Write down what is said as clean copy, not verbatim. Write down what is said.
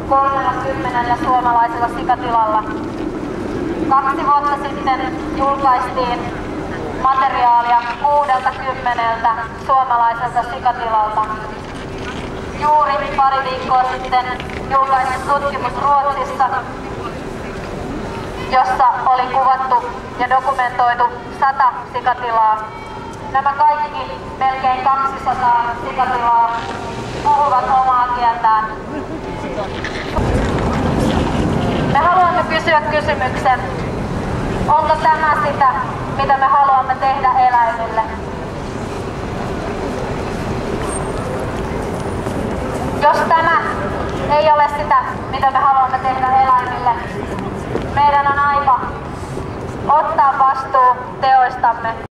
30 suomalaisella sikatilalla. 2 vuotta sitten julkaistiin materiaalia 60 suomalaiselta sikatilalta. Juuri pari viikkoa sitten julkaisin tutkimus Ruotsissa, jossa oli kuvattu ja dokumentoitu 100 sikatilaa. Nämä kaikki melkein 200 sikatilaa puhuvat omaa kieltään. Me haluamme kysyä kysymyksen, onko tämä sitä, mitä me haluamme tehdä eläimille? Jos tämä ei ole sitä, mitä me haluamme tehdä eläimille, meidän on aika ottaa vastuu teoistamme